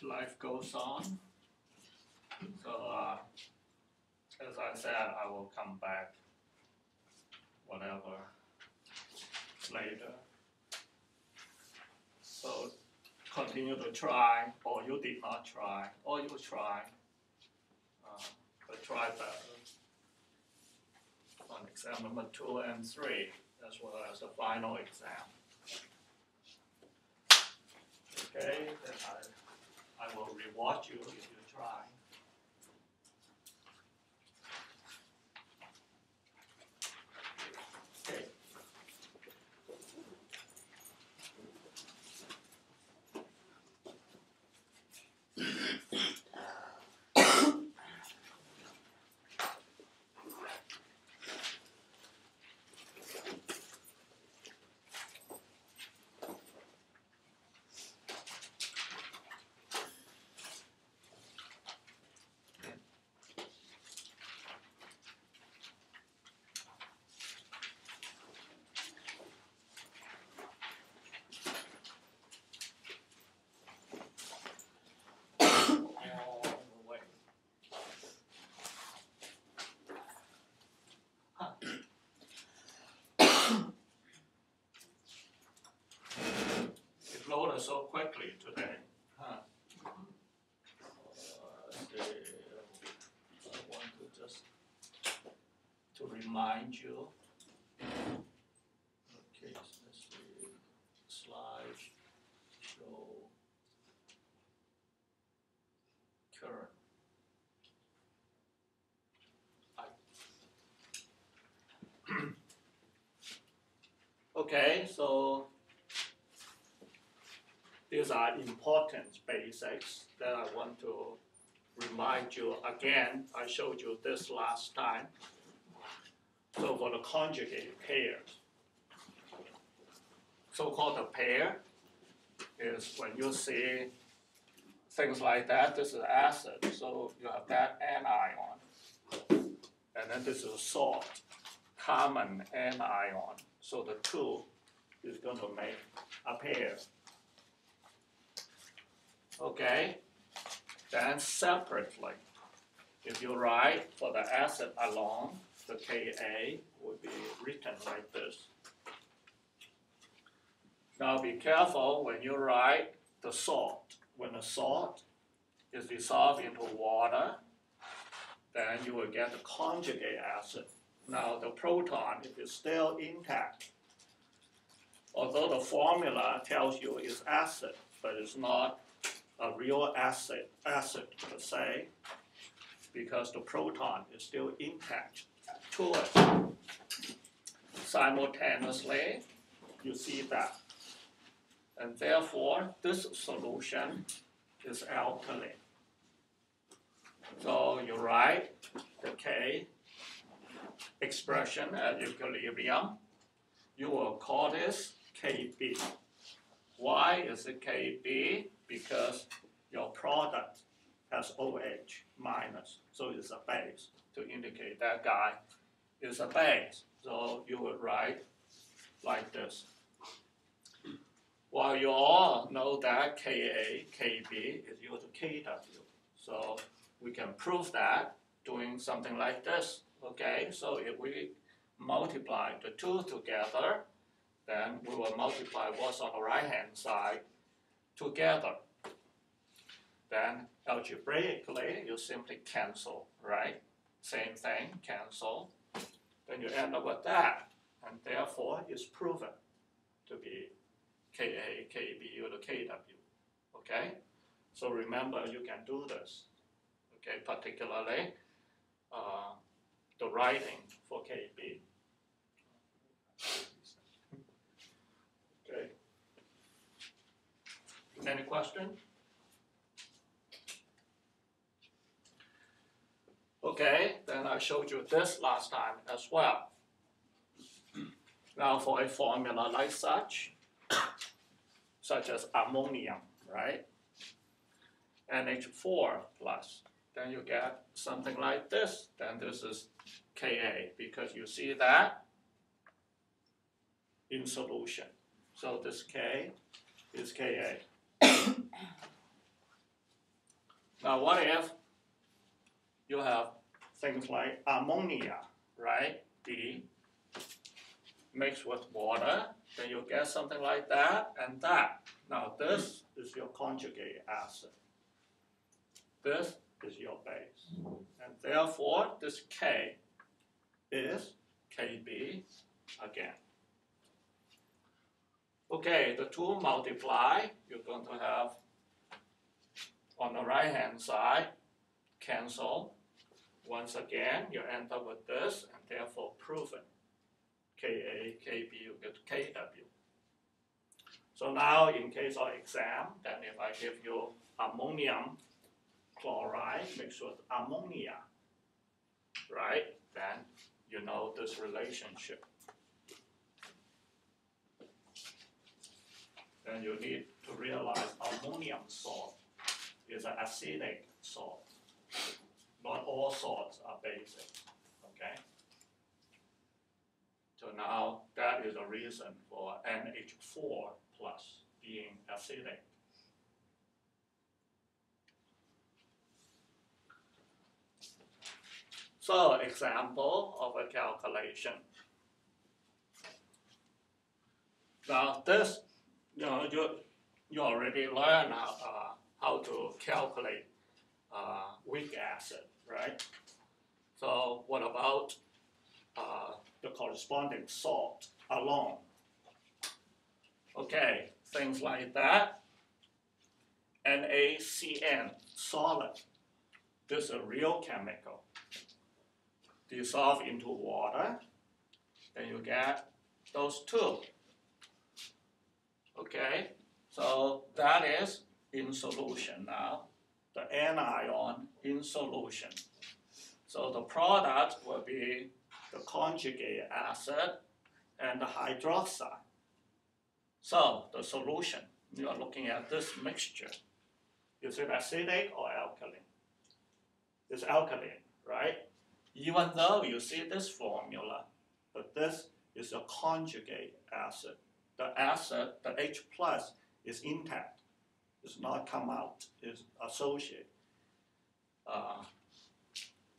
life goes on. So as I said, I will come back whatever later. So continue to try, or you did not try, or you try, but try better on exam number 2 and 3, as well as the final exam. Okay, then I will reward you if you try. Okay. It loaded so quickly today. I want to just to remind you. Okay, so let's see. Slide show current. Okay, so these are important basics that I want to remind you again. I showed you this last time. So for the conjugate pairs, so-called a pair is when you see things like that. This is acid, so you have that anion, and then this is salt, common anion. So the two is going to make a pair. Okay, then separately, if you write for the acid alone, the Ka would be written like this. Now be careful when you write the salt. When the salt is dissolved into water, then you will get the conjugate acid. Now the proton, if it's still intact, although the formula tells you it's acid, but it's not a real acid per se, because the proton is still intact to it. Simultaneously, you see that. And therefore, this solution is alkaline. So you write the K expression at equilibrium. You will call this Kb. Why is it Kb? Because your product has OH minus, so it's a base to indicate that guy is a base. So you would write like this. Well, you all know that Ka, Kb is equal to Kw. So we can prove that doing something like this. Okay, so if we multiply the two together, then we will multiply what's on the right-hand side together. Then algebraically, you simply cancel, right? Same thing, cancel. Then you end up with that, and therefore it's proven to be Ka, Kb equal to Kw. Okay? So remember, you can do this. Okay, particularly the writing for Kb. Okay. Any question? Okay, then I showed you this last time as well. Now for a formula like such as ammonium, right? NH4 plus. Then you get something like this. Then this is Ka, because you see that in solution. So this K is Ka. Now what if you have things like ammonia, right? D mixed with water, then you get something like that and that. Now this is your conjugate acid. This is your base. And therefore, this K is Kb again. Okay, the two multiply, you're going to have on the right hand side, cancel. Once again, you end up with this, and therefore proven. Ka, Kb, you get Kw. So now in case of exam, then if I give you ammonium chloride mixed with ammonia, right, then you know this relationship. Then you need to realize ammonium salt is an acidic salt. Not all salts are basic, okay? So now that is a reason for NH4 plus being acidic. So example of a calculation. Now this, you already learned how to calculate weak acid, right? So what about the corresponding salt alone? Okay, things like that. NaCN, solid. This is a real chemical. Dissolve into water, then you get those two. Okay, so that is in solution now. The anion in solution. So the product will be the conjugate acid and the hydroxide. So the solution, you are looking at this mixture. Is it acidic or alkaline? It's alkaline, right? Even though you see this formula, but this is a conjugate acid. The acid, the H plus, is intact. It's not come out. It's associated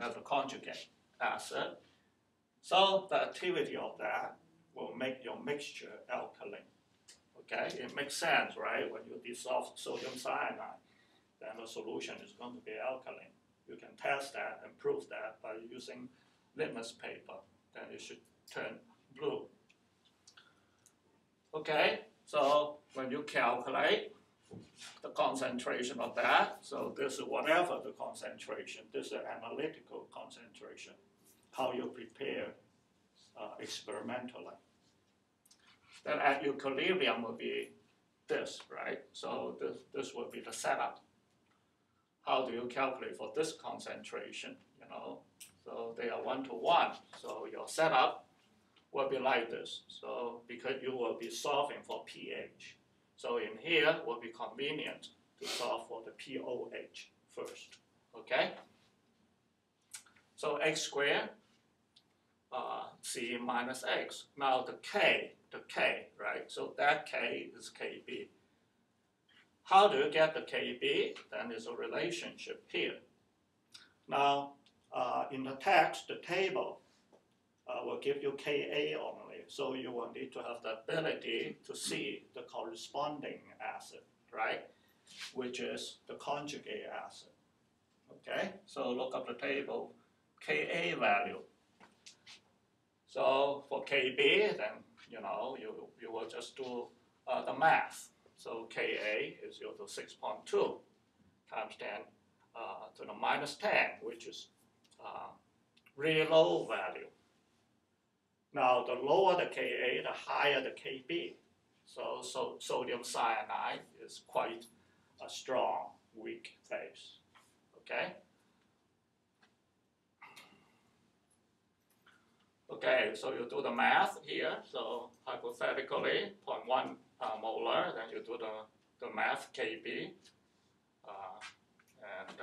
as a conjugate acid. So the activity of that will make your mixture alkaline. Okay, it makes sense, right? When you dissolve sodium cyanide, then the solution is going to be alkaline. You can test that and prove that by using litmus paper. Then it should turn blue. Okay, so when you calculate the concentration of that, so this is whatever the concentration, this is analytical concentration, how you prepare experimentally. Then at equilibrium will be this, right? So this will be the setup. How do you calculate for this concentration, So they are 1 to 1. So your setup will be like this. So because you will be solving for pH. So in here will be convenient to solve for the pOH first, okay? So x squared, C minus x. Now the K, right? So that K is Kb. How do you get the Kb? Then there's a relationship here. Now, in the text, the table will give you Ka only. So you will need to have the ability to see the corresponding acid, right? Which is the conjugate acid. Okay, so look up the table, Ka value. So for Kb, then you will just do the math. So Ka is equal to 6.2 times 10 to the minus 10, which is really low value. Now, the lower the Ka, the higher the Kb. So sodium cyanide is quite a strong, weak base. Okay? Okay, so you do the math here. So hypothetically, 0.1 molar, then you do the math Kb, and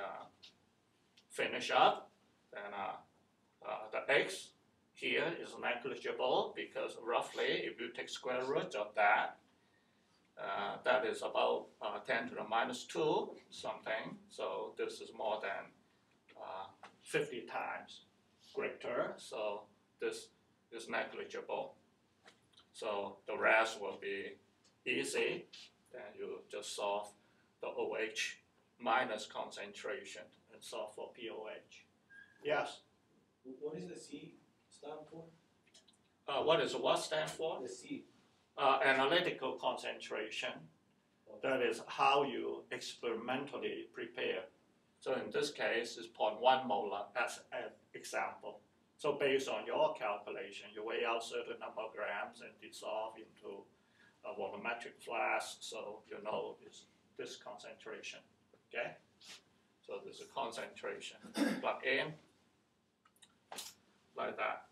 finish up. Then the x here is negligible because roughly if you take square root of that that is about 10 to the minus 2 something. So this is more than 50 times greater. So this is negligible. So the rest will be easy. Then you just solve the OH minus concentration and solve for POH. Yes? What does the C stand for? What is what stand for? The C. Analytical concentration. That is how you experimentally prepare. So in this case, it's 0.1 molar as an example. So based on your calculation, you weigh out certain number of grams and dissolve into a volumetric flask, so you know it's this concentration, okay? So there's a concentration, plug in, like that.